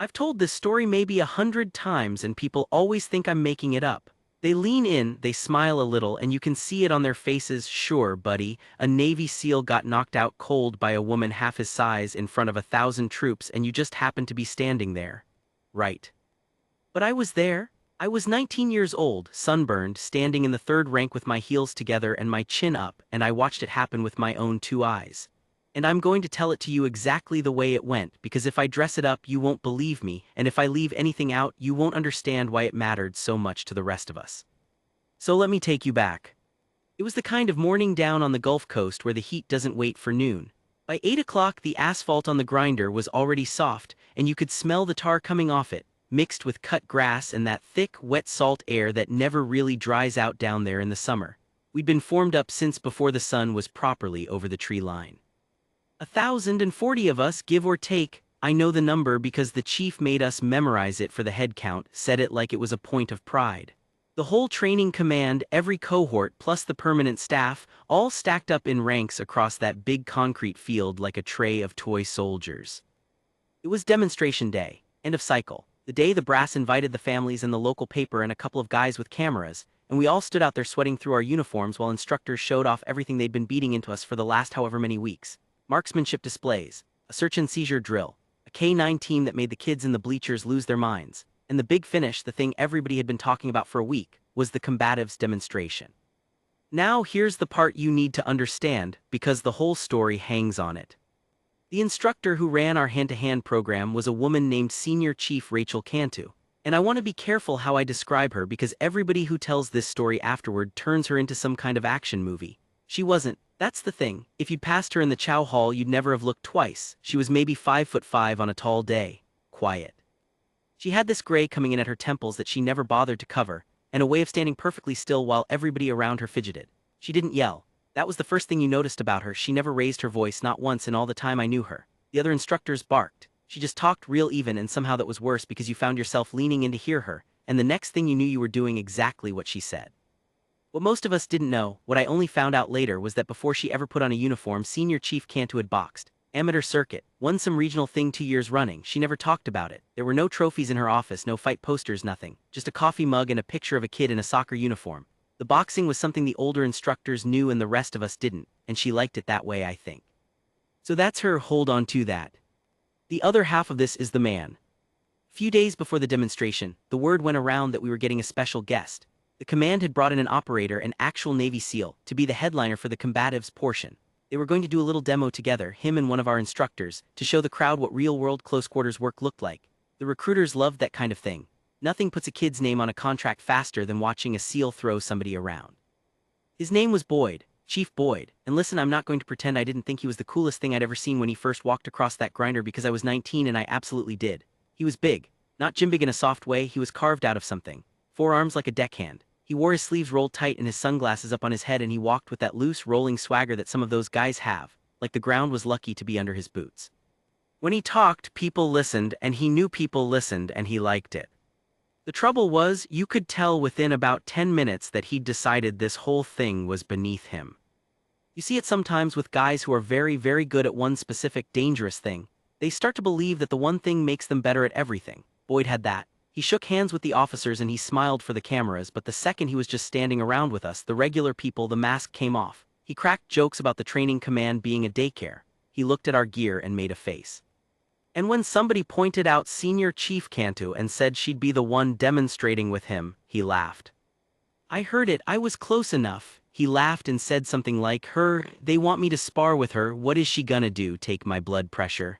I've told this story maybe 100 times and people always think I'm making it up. They lean in, they smile a little, and you can see it on their faces. Sure, buddy, a Navy SEAL got knocked out cold by a woman half his size in front of 1,000 troops and you just happened to be standing there. Right. But I was there. I was 19 years old, sunburned, standing in the third rank with my heels together and my chin up, and I watched it happen with my own two eyes. And I'm going to tell it to you exactly the way it went, because if I dress it up you won't believe me, and if I leave anything out you won't understand why it mattered so much to the rest of us. So let me take you back. It was the kind of morning down on the Gulf Coast where the heat doesn't wait for noon. By 8 o'clock the asphalt on the grinder was already soft, and you could smell the tar coming off it, mixed with cut grass and that thick, wet salt air that never really dries out down there in the summer. We'd been formed up since before the sun was properly over the tree line. 1,040 of us, give or take. I know the number because the chief made us memorize it for the head count, said it like it was a point of pride. The whole training command, every cohort plus the permanent staff, all stacked up in ranks across that big concrete field like a tray of toy soldiers. It was demonstration day, end of cycle, the day the brass invited the families and the local paper and a couple of guys with cameras, and we all stood out there sweating through our uniforms while instructors showed off everything they'd been beating into us for the last however many weeks. Marksmanship displays, a search and seizure drill, a K-9 team that made the kids in the bleachers lose their minds, and the big finish, the thing everybody had been talking about for a week, was the combatives demonstration. Now here's the part you need to understand, because the whole story hangs on it. The instructor who ran our hand-to-hand program was a woman named Senior Chief Rachel Cantu, and I want to be careful how I describe her because everybody who tells this story afterward turns her into some kind of action movie. She wasn't. That's the thing. If you'd passed her in the chow hall you'd never have looked twice. She was maybe 5'5" on a tall day. Quiet. She had this gray coming in at her temples that she never bothered to cover, and a way of standing perfectly still while everybody around her fidgeted. She didn't yell. That was the first thing you noticed about her. She never raised her voice, not once in all the time I knew her. The other instructors barked. She just talked real even, and somehow that was worse because you found yourself leaning in to hear her, and the next thing you knew you were doing exactly what she said. What most of us didn't know, what I only found out later, was that before she ever put on a uniform, Senior Chief Cantu had boxed. Amateur circuit, won some regional thing 2 years running. She never talked about it. There were no trophies in her office, no fight posters, nothing. Just a coffee mug and a picture of a kid in a soccer uniform. The boxing was something the older instructors knew and the rest of us didn't, and she liked it that way, I think. So that's her. Hold on to that. The other half of this is the man. A few days before the demonstration, the word went around that we were getting a special guest. The command had brought in an operator, an actual Navy SEAL, to be the headliner for the combatives portion. They were going to do a little demo together, him and one of our instructors, to show the crowd what real-world close-quarters work looked like. The recruiters loved that kind of thing. Nothing puts a kid's name on a contract faster than watching a SEAL throw somebody around. His name was Boyd, Chief Boyd, and listen, I'm not going to pretend I didn't think he was the coolest thing I'd ever seen when he first walked across that grinder because I was 19 and I absolutely did. He was big. Not Jim Big in a soft way, he was carved out of something. 4 arms like a deckhand. He wore his sleeves rolled tight and his sunglasses up on his head, and he walked with that loose, rolling swagger that some of those guys have, like the ground was lucky to be under his boots. When he talked, people listened, and he knew people listened, and he liked it. The trouble was, you could tell within about 10 minutes that he'd decided this whole thing was beneath him. You see it sometimes with guys who are very, very good at one specific dangerous thing. They start to believe that the one thing makes them better at everything. Boyd had that. He shook hands with the officers and he smiled for the cameras, but the second he was just standing around with us, the regular people, the mask came off. He cracked jokes about the training command being a daycare. He looked at our gear and made a face. And when somebody pointed out Senior Chief Cantu and said she'd be the one demonstrating with him, he laughed. I heard it, I was close enough. He laughed and said something like, they want me to spar with her, what is she gonna do, take my blood pressure?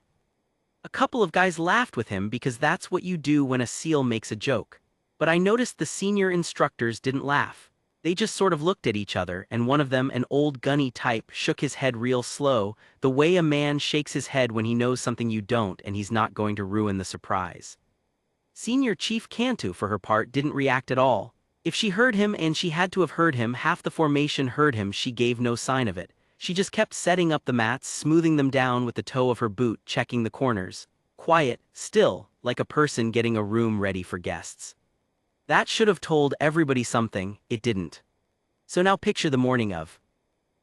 A couple of guys laughed with him because that's what you do when a SEAL makes a joke. But I noticed the senior instructors didn't laugh. They just sort of looked at each other, and one of them, an old gunny type, shook his head real slow, the way a man shakes his head when he knows something you don't and he's not going to ruin the surprise. Senior Chief Cantu, for her part, didn't react at all. If she heard him, and she had to have heard him, half the formation heard him, she gave no sign of it. She just kept setting up the mats, smoothing them down with the toe of her boot, checking the corners. Quiet, still, like a person getting a room ready for guests. That should have told everybody something, it didn't. So now picture the morning of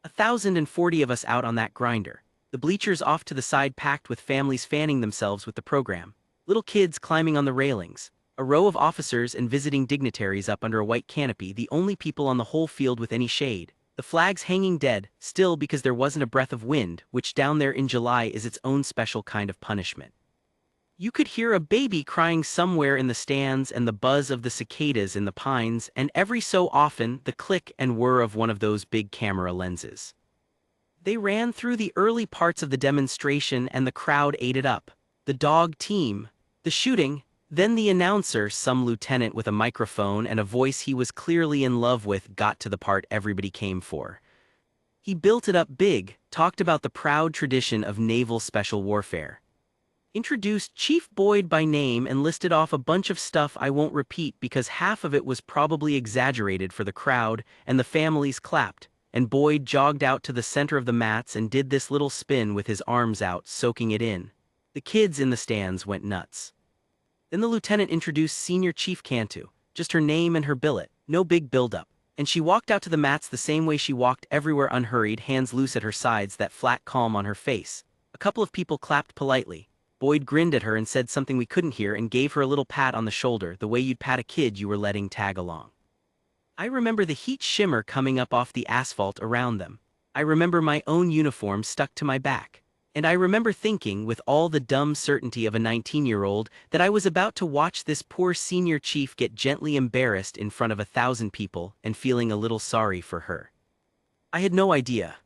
1,040 of us out on that grinder. The bleachers off to the side packed with families fanning themselves with the program. Little kids climbing on the railings. A row of officers and visiting dignitaries up under a white canopy, the only people on the whole field with any shade. The flags hanging dead, still because there wasn't a breath of wind, which down there in July is its own special kind of punishment. You could hear a baby crying somewhere in the stands and the buzz of the cicadas in the pines, and every so often the click and whir of one of those big camera lenses. They ran through the early parts of the demonstration and the crowd ate it up. The dog team, the shooting, then the announcer, some lieutenant with a microphone and a voice he was clearly in love with, got to the part everybody came for. He built it up big, talked about the proud tradition of naval special warfare. Introduced Chief Boyd by name and listed off a bunch of stuff I won't repeat because half of it was probably exaggerated for the crowd, and the families clapped, and Boyd jogged out to the center of the mats and did this little spin with his arms out, soaking it in. The kids in the stands went nuts. Then the lieutenant introduced Senior Chief Cantu, just her name and her billet, no big build-up, and she walked out to the mats the same way she walked everywhere, unhurried, hands loose at her sides, that flat calm on her face. A couple of people clapped politely. Boyd grinned at her and said something we couldn't hear and gave her a little pat on the shoulder, the way you'd pat a kid you were letting tag along. I remember the heat shimmer coming up off the asphalt around them. I remember my own uniform stuck to my back. And I remember thinking, with all the dumb certainty of a 19-year-old, that I was about to watch this poor senior chief get gently embarrassed in front of 1,000 people, and feeling a little sorry for her. I had no idea.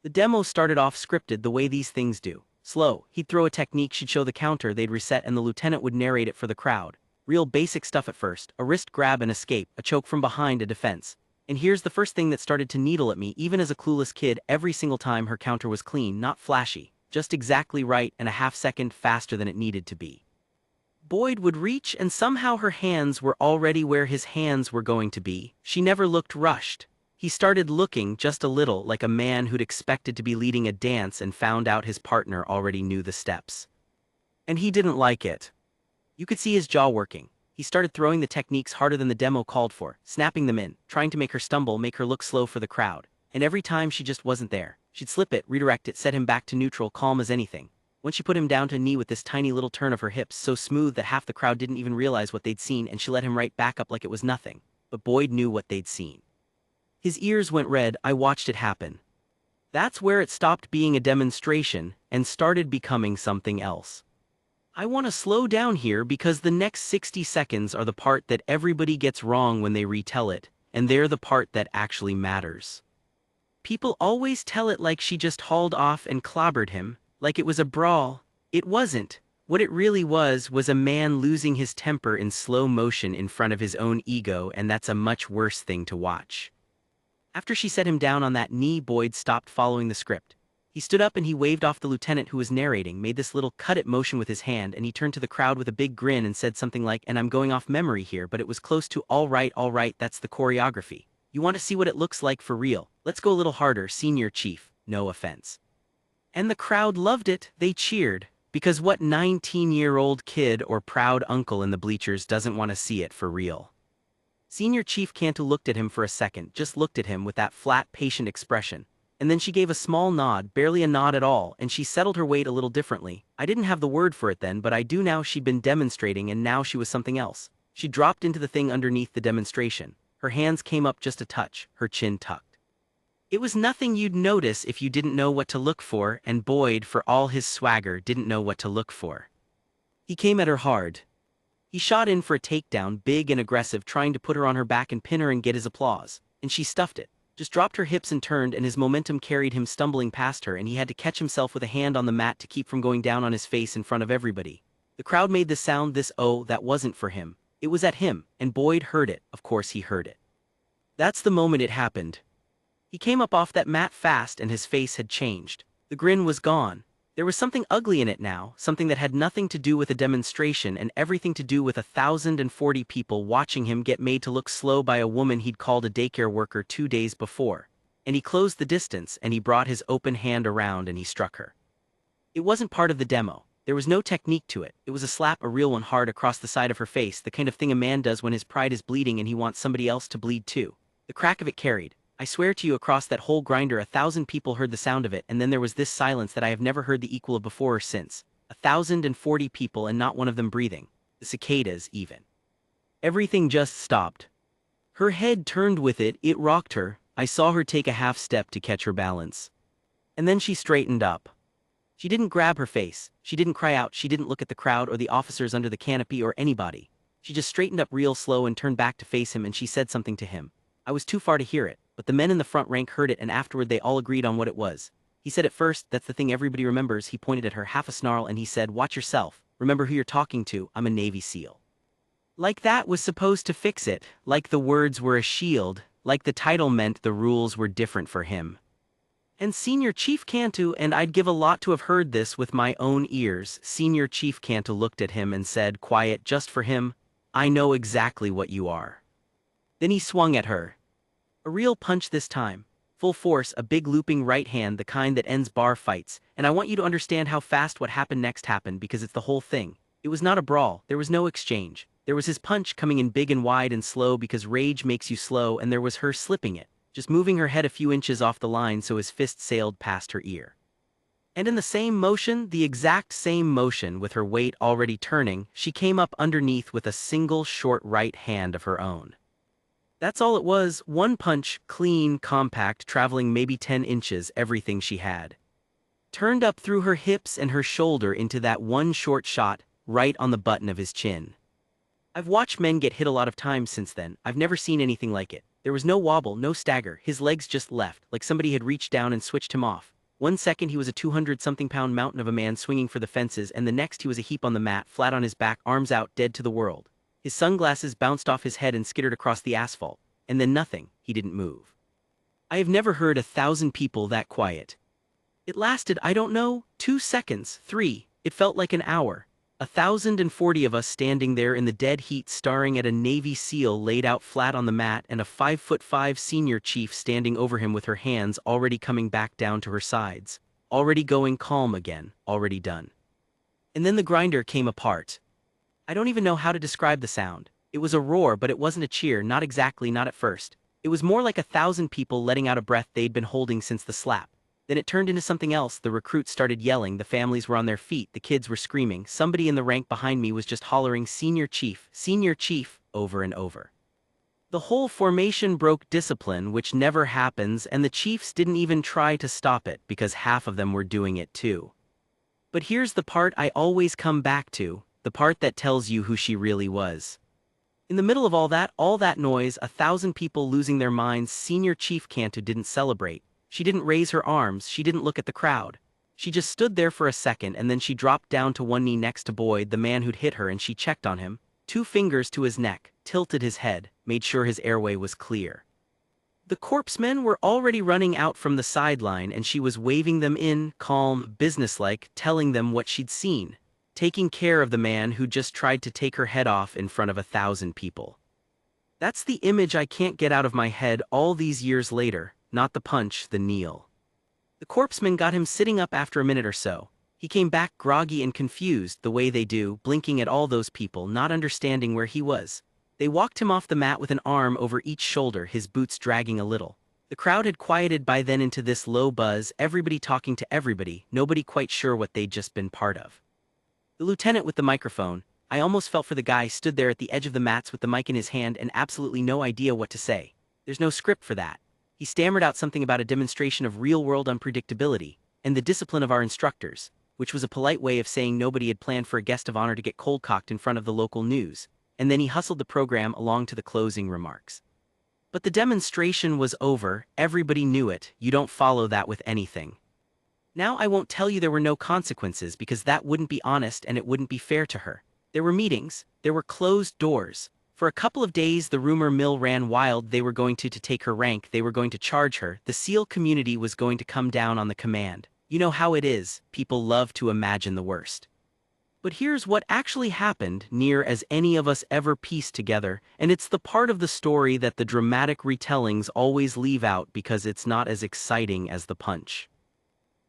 The demo started off scripted the way these things do. Slow, he'd throw a technique, she'd show the counter, they'd reset, and the lieutenant would narrate it for the crowd. Real basic stuff at first, a wrist grab and escape, a choke from behind, a defense. And here's the first thing that started to needle at me, even as a clueless kid, every single time her counter was clean, not flashy, just exactly right and a half-second faster than it needed to be. Boyd would reach and somehow her hands were already where his hands were going to be. She never looked rushed. He started looking just a little like a man who'd expected to be leading a dance and found out his partner already knew the steps. And he didn't like it. You could see his jaw working. He started throwing the techniques harder than the demo called for, snapping them in, trying to make her stumble, make her look slow for the crowd. And every time she just wasn't there. She'd slip it, redirect it, set him back to neutral, calm as anything. Once she put him down to a knee with this tiny little turn of her hips, so smooth that half the crowd didn't even realize what they'd seen, and she let him right back up like it was nothing. But Boyd knew what they'd seen. His ears went red. I watched it happen. That's where it stopped being a demonstration and started becoming something else. I want to slow down here because the next 60 seconds are the part that everybody gets wrong when they retell it, and they're the part that actually matters. People always tell it like she just hauled off and clobbered him, like it was a brawl. It wasn't. What it really was a man losing his temper in slow motion in front of his own ego, and that's a much worse thing to watch. After she set him down on that knee, Boyd stopped following the script. He stood up and he waved off the lieutenant who was narrating, made this little cut-it motion with his hand, and he turned to the crowd with a big grin and said something like, and I'm going off memory here, but it was close to all right, that's the choreography. You want to see what it looks like for real? Let's go a little harder, Senior Chief, no offense. And the crowd loved it. They cheered, because what 19-year-old kid or proud uncle in the bleachers doesn't want to see it for real? Senior Chief Cantu looked at him for a second, just looked at him with that flat, patient expression. And then she gave a small nod, barely a nod at all, and she settled her weight a little differently. I didn't have the word for it then, but I do now. She'd been demonstrating and now she was something else. She dropped into the thing underneath the demonstration. Her hands came up just a touch, her chin tucked. It was nothing you'd notice if you didn't know what to look for, and Boyd, for all his swagger, didn't know what to look for. He came at her hard. He shot in for a takedown, big and aggressive, trying to put her on her back and pin her and get his applause. And she stuffed it. Just dropped her hips and turned, and his momentum carried him stumbling past her, and he had to catch himself with a hand on the mat to keep from going down on his face in front of everybody. The crowd made this sound, this oh, that wasn't for him. It was at him, and Boyd heard it. Of course he heard it. That's the moment it happened. He came up off that mat fast, and his face had changed. The grin was gone. There was something ugly in it now, something that had nothing to do with a demonstration and everything to do with 1,040 people watching him get made to look slow by a woman he'd called a daycare worker 2 days before. And he closed the distance, and he brought his open hand around and he struck her. It wasn't part of the demo. There was no technique to it. It was a slap, a real one, hard across the side of her face, the kind of thing a man does when his pride is bleeding and he wants somebody else to bleed too. The crack of it carried. I swear to you, across that whole grinder 1,000 people heard the sound of it, and then there was this silence that I have never heard the equal of before or since. 1,040 people and not one of them breathing. The cicadas, even. Everything just stopped. Her head turned with it, it rocked her. I saw her take a half step to catch her balance. And then she straightened up. She didn't grab her face, she didn't cry out, she didn't look at the crowd or the officers under the canopy or anybody. She just straightened up real slow and turned back to face him, and she said something to him. I was too far to hear it, but the men in the front rank heard it, and afterward they all agreed on what it was. He said at first, "That's the thing everybody remembers." He pointed at her, half a snarl, and he said, "Watch yourself. Remember who you're talking to. I'm a Navy SEAL." Like that was supposed to fix it, like the words were a shield, like the title meant the rules were different for him. And Senior Chief Cantu, and I'd give a lot to have heard this with my own ears, Senior Chief Cantu looked at him and said, quiet, just for him, "I know exactly what you are." Then he swung at her. A real punch this time. Full force, a big looping right hand, the kind that ends bar fights, and I want you to understand how fast what happened next happened, because it's the whole thing. It was not a brawl, there was no exchange. There was his punch coming in big and wide and slow because rage makes you slow, and there was her slipping it, just moving her head a few inches off the line so his fist sailed past her ear. And in the same motion, the exact same motion, with her weight already turning, she came up underneath with a single short right hand of her own. That's all it was, one punch, clean, compact, traveling maybe 10 inches, everything she had. Turned up through her hips and her shoulder into that one short shot, right on the button of his chin. I've watched men get hit a lot of times since then. I've never seen anything like it. There was no wobble, no stagger, his legs just left, like somebody had reached down and switched him off. 1 second he was a 200-something-pound mountain of a man swinging for the fences, and the next he was a heap on the mat, flat on his back, arms out, dead to the world. His sunglasses bounced off his head and skittered across the asphalt. And then nothing, he didn't move. I have never heard 1,000 people that quiet. It lasted, I don't know, 2 seconds, 3, it felt like an hour. 1,040 of us standing there in the dead heat staring at a Navy SEAL laid out flat on the mat, and a 5'5" senior chief standing over him with her hands already coming back down to her sides, already going calm again, already done. And then the grinder came apart. I don't even know how to describe the sound. It was a roar, but it wasn't a cheer, not exactly, not at first. It was more like 1,000 people letting out a breath they'd been holding since the slap. Then it turned into something else. The recruits started yelling, the families were on their feet, the kids were screaming, somebody in the rank behind me was just hollering, Senior Chief, over and over. The whole formation broke discipline, which never happens, and the chiefs didn't even try to stop it, because half of them were doing it too. But here's the part I always come back to, the part that tells you who she really was. In the middle of all that noise, 1,000 people losing their minds, Senior Chief Cantu didn't celebrate. She didn't raise her arms, she didn't look at the crowd. She just stood there for a second, and then she dropped down to one knee next to Boyd, the man who'd hit her, and she checked on him, 2 fingers to his neck, tilted his head, made sure his airway was clear. The corpsmen were already running out from the sideline, and she was waving them in, calm, businesslike, telling them what she'd seen, taking care of the man who just tried to take her head off in front of 1,000 people. That's the image I can't get out of my head all these years later. Not the punch, the kneel. The corpsmen got him sitting up after a minute or so. He came back groggy and confused, the way they do, blinking at all those people, not understanding where he was. They walked him off the mat with an arm over each shoulder, his boots dragging a little. The crowd had quieted by then into this low buzz, everybody talking to everybody, nobody quite sure what they'd just been part of. The lieutenant with the microphone, I almost felt for the guy, stood there at the edge of the mats with the mic in his hand and absolutely no idea what to say. There's no script for that. He stammered out something about a demonstration of real-world unpredictability, and the discipline of our instructors, which was a polite way of saying nobody had planned for a guest of honor to get cold-cocked in front of the local news, and then he hustled the program along to the closing remarks. But the demonstration was over, everybody knew it, you don't follow that with anything. Now I won't tell you there were no consequences, because that wouldn't be honest and it wouldn't be fair to her. There were meetings, there were closed doors. For a couple of days the rumor mill ran wild. They were going to take her rank, they were going to charge her, the SEAL community was going to come down on the command. You know how it is, people love to imagine the worst. But here's what actually happened, near as any of us ever pieced together, and it's the part of the story that the dramatic retellings always leave out because it's not as exciting as the punch.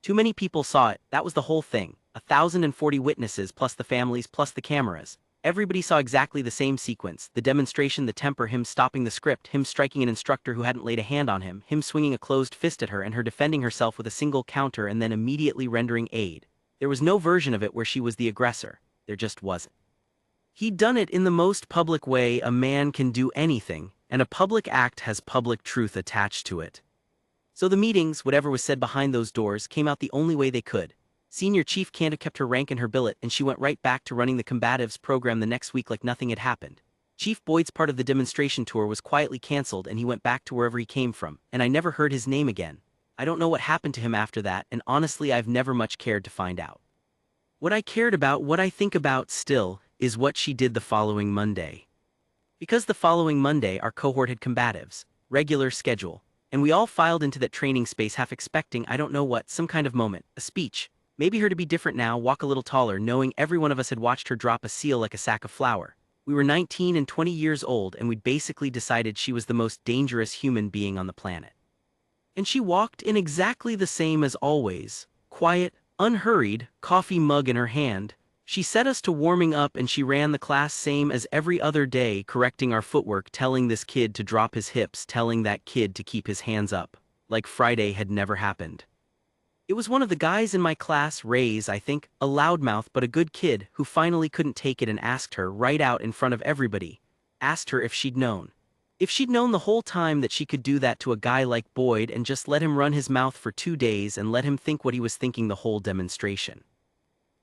Too many people saw it, that was the whole thing. 1,040 witnesses plus the families plus the cameras. Everybody saw exactly the same sequence, the demonstration, the temper, him stopping the script, him striking an instructor who hadn't laid a hand on him swinging a closed fist at her and her defending herself with a single counter and then immediately rendering aid. There was no version of it where she was the aggressor. There just wasn't. He'd done it in the most public way a man can do anything, and a public act has public truth attached to it. So the meetings, whatever was said behind those doors, came out the only way they could. Senior Chief Cantor kept her rank in her billet, and she went right back to running the combatives program the next week like nothing had happened. Chief Boyd's part of the demonstration tour was quietly cancelled and he went back to wherever he came from, and I never heard his name again. I don't know what happened to him after that, and honestly I've never much cared to find out. What I cared about, what I think about still, is what she did the following Monday. Because the following Monday our cohort had combatives, regular schedule, and we all filed into that training space half expecting I don't know what, some kind of moment, a speech, maybe her to be different now, walk a little taller, knowing every one of us had watched her drop a seal like a sack of flour. We were 19 and 20 years old and we'd basically decided she was the most dangerous human being on the planet. And she walked in exactly the same as always, quiet, unhurried, coffee mug in her hand. She set us to warming up and she ran the class same as every other day, correcting our footwork, telling this kid to drop his hips, telling that kid to keep his hands up, like Friday had never happened. It was one of the guys in my class, Ray's, I think, a loudmouth but a good kid, who finally couldn't take it and asked her right out in front of everybody, asked her if she'd known. If she'd known the whole time that she could do that to a guy like Boyd and just let him run his mouth for 2 days and let him think what he was thinking the whole demonstration.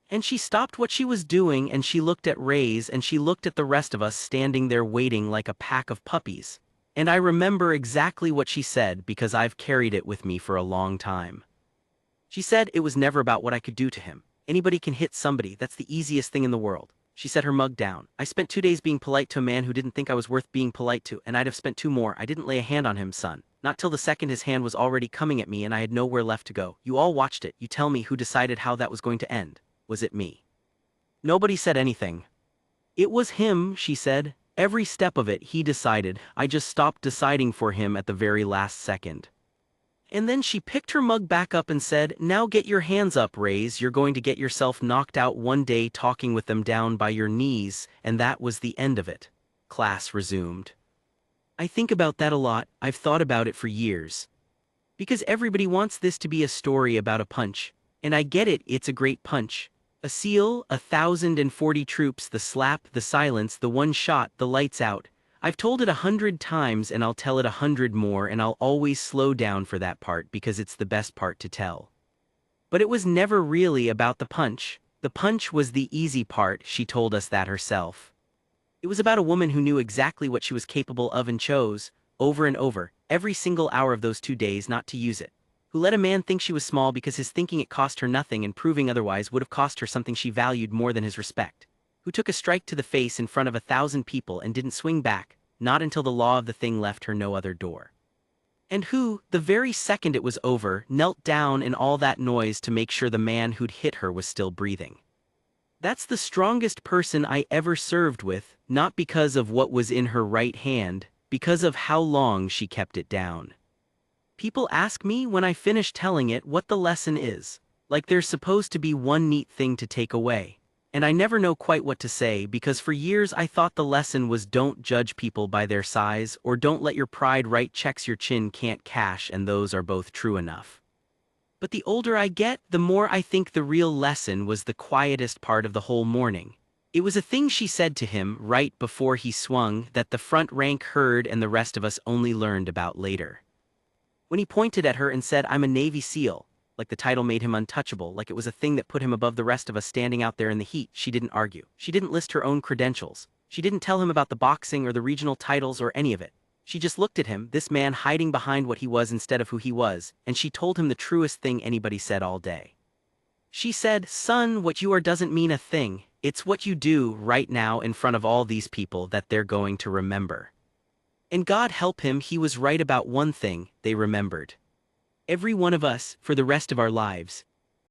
And she stopped what she was doing and she looked at Ray's and she looked at the rest of us standing there waiting like a pack of puppies. And I remember exactly what she said because I've carried it with me for a long time. She said it was never about what I could do to him. Anybody can hit somebody, that's the easiest thing in the world. She set her mug down. I spent 2 days being polite to a man who didn't think I was worth being polite to, and I'd have spent 2 more. I didn't lay a hand on him, son. Not till the second his hand was already coming at me and I had nowhere left to go. You all watched it. You tell me who decided how that was going to end. Was it me? Nobody said anything. It was him, she said. Every step of it he decided. I just stopped deciding for him at the very last second. And then she picked her mug back up and said, now get your hands up, Rays. You're going to get yourself knocked out one day talking with them down by your knees, and that was the end of it. Class resumed. I think about that a lot. I've thought about it for years. Because everybody wants this to be a story about a punch. And I get it, it's a great punch. A seal, 1,040 troops, the slap, the silence, the one shot, the lights out. I've told it 100 times and I'll tell it 100 more, and I'll always slow down for that part because it's the best part to tell. But it was never really about the punch. The punch was the easy part, she told us that herself. It was about a woman who knew exactly what she was capable of and chose, over and over, every single hour of those 2 days, not to use it. Who let a man think she was small because his thinking it cost her nothing and proving otherwise would have cost her something she valued more than his respect. Who took a strike to the face in front of 1,000 people and didn't swing back, not until the law of the thing left her no other door. And who, the very second it was over, knelt down in all that noise to make sure the man who'd hit her was still breathing. That's the strongest person I ever served with, not because of what was in her right hand, because of how long she kept it down. People ask me when I finish telling it what the lesson is, like there's supposed to be one neat thing to take away. And I never know quite what to say because for years I thought the lesson was don't judge people by their size or don't let your pride write checks your chin can't cash, and those are both true enough. But the older I get, the more I think the real lesson was the quietest part of the whole morning. It was a thing she said to him right before he swung that the front rank heard and the rest of us only learned about later. When he pointed at her and said, "I'm a Navy SEAL," like the title made him untouchable, like it was a thing that put him above the rest of us standing out there in the heat, she didn't argue. She didn't list her own credentials. She didn't tell him about the boxing or the regional titles or any of it. She just looked at him, this man hiding behind what he was instead of who he was, and she told him the truest thing anybody said all day. She said, "Son, what you are doesn't mean a thing. It's what you do right now in front of all these people that they're going to remember." And God help him, he was right about one thing they remembered. Every one of us, for the rest of our lives,